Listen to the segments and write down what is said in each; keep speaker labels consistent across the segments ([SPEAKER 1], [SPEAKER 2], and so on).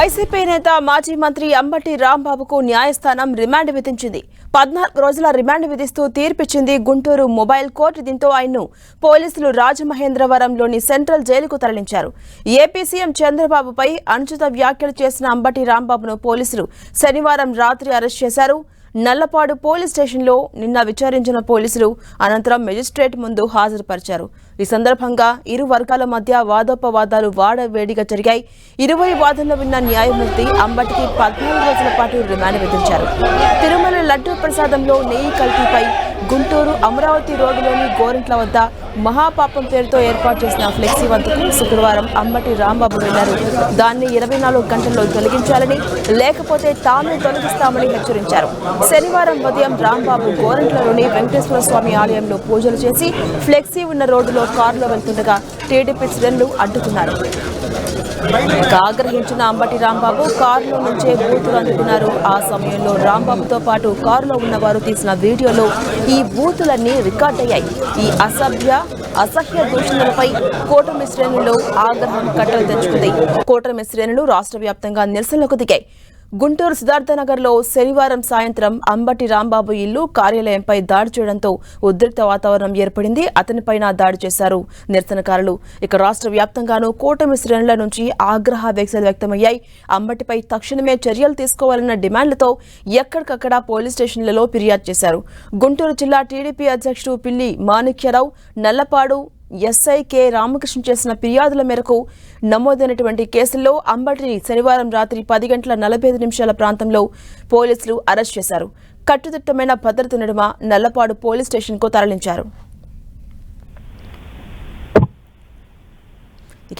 [SPEAKER 1] YCP నేత మాజీ మంత్రి అంబటి రాంబాబుకు న్యాయస్థానం రిమాండ్ విధించింది. 14 రోజుల రిమాండ్ విధిస్తూ తీర్పిచ్చింది గుంటూరు మొబైల్ కోర్టు. దీంతో ఆయన్ను పోలీసులు రాజమహేంద్రవరంలోని సెంట్రల్ జైలుకు తరలించారు. ఏపీ సీఎం చంద్రబాబుపై అనుచిత వ్యాఖ్యలు చేసిన అంబటి రాంబాబును పోలీసులు శనివారం రాత్రి అరెస్ట్ చేశారు. నల్లపాడు పోలీస్ స్టేషన్లో నిన్న విచారించిన పోలీసులు అనంతరం మెజిస్ట్రేట్ ముందు హాజరుపరిచారు. ఈ సందర్భంగా ఇరు వర్గాల మధ్య వాదోపవాదాలు వాడవేడిగా జరిగాయి. 20 వాదనలు విన్న న్యాయమూర్తి అంబటికి 14 రోజుల పాటు రిమాండ్ విధించారు. తిరుమల లడ్డూ ప్రసాదంలో నెయ్యి కల్తీపై గుంటూరు అమరావతి రోడ్డులోని గోరింట్ల వద్ద మహాపాపం పేరుతో ఏర్పాటు చేసిన ఫ్లెక్సీ వద్దకు శుక్రవారం అంబటి రాంబాబు వెళ్లారు. దాన్ని 24 గంటల్లో తొలగించాలని, లేకపోతే తామే తొలగిస్తామని హెచ్చరించారు. శనివారం ఉదయం రాంబాబు గోరింట్లలోని వెంకటేశ్వర స్వామి ఆలయంలో పూజలు చేసి ఫ్లెక్సీ ఉన్న రోడ్డులో కారులో వెళ్తుండగా టీడీపీ శ్రేణులు అడ్డుకున్నారు. ఆగ్రహించిన అంబటి రాంబాబు కారులో నుంచే బూతులు అందుకున్నారు. ఆ సమయంలో రాంబాబుతో పాటు కారులో ఉన్నవారు తీసిన వీడియోలో ఈ బూతులన్నీ రికార్డయ్యాయి. ఈ అసహ్య దూషణలపై కూటమి శ్రేణుల్లో ఆగ్రహం కట్టలు తెచ్చుకుంది. కూటమి శ్రేణులు రాష్ట్ర వ్యాప్తంగా నిరసనలకు దిగాయి. గుంటూరు సిద్ధార్థనగర్లో శనివారం సాయంత్రం అంబటి రాంబాబు ఇల్లు, కార్యాలయంపై దాడి చేయడంతో ఉద్రిక్త వాతావరణం ఏర్పడింది. అతనిపైన దాడి చేశారు నిరసనకారులు. ఇక రాష్ట్ర వ్యాప్తంగానూ కూటమి శ్రేణుల నుంచి ఆగ్రహ వ్యక్తులు వ్యక్తమయ్యాయి. అంబటిపై తక్షణమే చర్యలు తీసుకోవాలన్న డిమాండ్లతో ఎక్కడికక్కడ పోలీస్ స్టేషన్లలో ఫిర్యాదు చేశారు. గుంటూరు జిల్లా టీడీపీ అధ్యక్షుడు పిల్లి మాణిక్యరావు, నల్లపాడు ఎస్ఐ కె రామకృష్ణ చేసిన ఫిర్యాదుల మేరకు నమోదైనటువంటి కేసుల్లో అంబటిని శనివారం రాత్రి 10 గంటల 45 నిమిషాల ప్రాంతంలో పోలీసులు అరెస్ట్ చేశారు. కట్టుదిట్టమైన భద్రత నడుమ నల్లపాడు పోలీస్ స్టేషన్కు తరలించారు.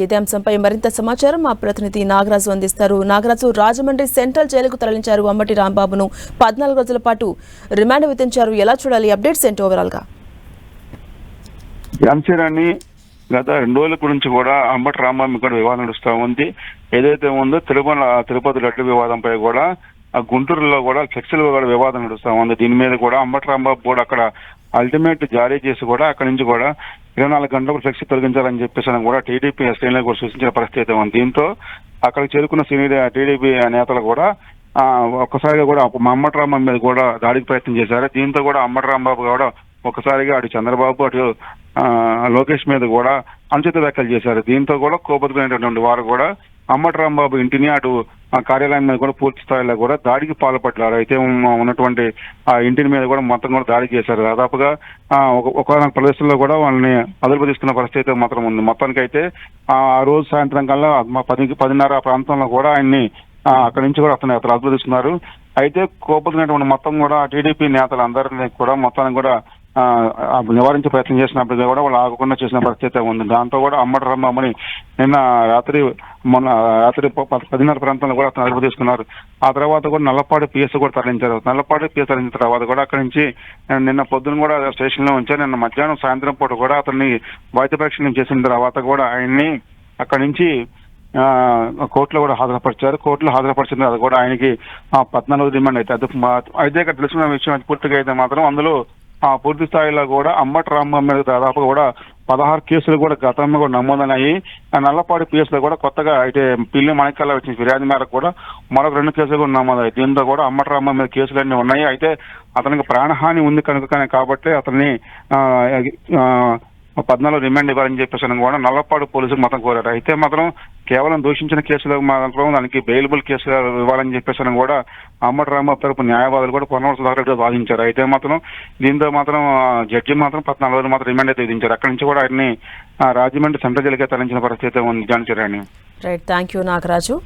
[SPEAKER 1] ఇదే అంశంపై మరింత సమాచారం మా ప్రతినిధి నాగరాజు అందిస్తారు. నాగరాజు, రాజమండ్రి సెంట్రల్ జైలుకు తరలించారు అంబటి రాంబాబును. 14 రోజుల పాటు రిమాండ్ విధించారు. ఎలా చూడాలి? అప్డేట్స్ ఏంటి ఓవరాల్ గా?
[SPEAKER 2] అంశరాన్ని గత 2 రోజుల గురించి కూడా అంబటి రాంబాబు కూడా వివాదం నడుస్తూ ఉంది. ఏదైతే ఉందో తిరుపతి లడ్డు వివాదంపై కూడా ఆ గుంటూరులో కూడా ఫ్లెక్సీలు కూడా వివాదం నడుస్తూ ఉంది. దీని మీద కూడా అంబటి రాంబాబు కూడా అక్కడ అల్టిమేట్ జారీ చేసి కూడా అక్కడి నుంచి కూడా 24 గంటలకు ఫ్లెక్సీ తొలగించాలని చెప్పేసి కూడా టీడీపీ శ్రేణులకు కూడా సూచించిన పరిస్థితి ఉంది. దీంతో అక్కడికి చేరుకున్న సీనియర్ టీడీపీ నేతలు కూడా ఒక్కసారిగా కూడా అంబటి రాంబాబు మీద కూడా దాడికి ప్రయత్నం చేశారు. దీంతో కూడా అంబటి రాంబాబు కూడా ఒక్కసారిగా అటు చంద్రబాబు అటు లోకేష్ మీద కూడా అనుచిత వ్యాఖ్యలు చేశారు. దీంతో కూడా కోపమైనటువంటి వారు కూడా అంబటి రాంబాబు ఇంటిని అటు కార్యాలయం మీద కూడా పూర్తి స్థాయిలో కూడా దాడికి పాల్పడ్డారు. అయితే ఉన్నటువంటి ఆ ఇంటిని మీద కూడా మొత్తం కూడా దాడి చేశారు. దాదాపుగా ఒక ప్రదేశంలో కూడా వాళ్ళని అదుపు తీసుకున్న పరిస్థితి మాత్రం ఉంది. మొత్తానికైతే ఆ రోజు సాయంత్రం కల్లా 10:30 ప్రాంతంలో కూడా ఆయన్ని అక్కడి నుంచి కూడా అతను అదుపు తీసుకున్నారు. అయితే కోపమైనటువంటి మొత్తం కూడా టీడీపీ నేతలందరినీ కూడా మొత్తానికి కూడా నివారించే ప్రయత్నం చేసినప్పటికీ కూడా వాళ్ళు ఆగకుండా చేసిన పరిస్థితి ఉంది. దాంతో కూడా అంబటి రాంబాబుని మొన్న రాత్రి 10:30 ప్రాంతంలో కూడా అతను అదుపు తీసుకున్నారు. ఆ తర్వాత కూడా నల్లపాడు పిఎస్ కూడా తరలించారు. నల్లపాడు పిఎస్ తరలించిన తర్వాత కూడా అక్కడి నుంచి నిన్న పొద్దున కూడా స్టేషన్ లో ఉంచారు. నిన్న మధ్యాహ్నం సాయంత్రం పూట కూడా అతన్ని వైద్య పరీక్ష చేసిన తర్వాత కూడా ఆయన్ని అక్కడి నుంచి కోర్టులో కూడా హాజరుపరిచారు. కోర్టులో హాజరుపరిచిన తర్వాత కూడా ఆయనకి 14 రిమాండ్ అయితే ఇక్కడ తెలిసిన విషయం పూర్తిగా అయితే మాత్రం అందులో పూర్తి స్థాయిలో కూడా అంబటి రాంబాబు మీద దాదాపుగా కూడా 16 కేసులు కూడా గతంలో కూడా నమోదైనాయి. నల్లపాడు పిఎస్ లో కూడా కొత్తగా అయితే పిల్లి మాణిక్యాల వచ్చిన ఫిర్యాదు మేరకు కూడా మరొక 2 కేసులు కూడా నమోదయ్యాయి. దీంతో కూడా అంబటి రాంబాబు మీద కేసులన్నీ ఉన్నాయి. అయితే అతనికి ప్రాణహాని ఉంది కనుక కాబట్టి అతన్ని 14 రిమాండ్ ఇవ్వాలని చెప్పేసి కూడా నల్లపాడు పోలీసులు మాత్రం కోరారు. అయితే మాత్రం కేవలం దూషించిన కేసులు మాత్రం దానికి బెయిలబుల్ కేసులు ఇవ్వాలని చెప్పేసి కూడా అంబటి రాంబాబు తరపు న్యాయవాదులు కూడా పొన్నవలస సుధాకర్ వాదించారు. అయితే మాత్రం దీంతో మాత్రం జడ్జి మాత్రం 14 రోజులు మాత్రం రిమాండ్ అయితే విధించారు. అక్కడి నుంచి కూడా ఆయన్ని రాజమండ్రి సెంట్రల్ జైలుకే తరలించిన పరిస్థితి ఉంది. Jhansi Rani.
[SPEAKER 1] Right, thank you Nagaraju.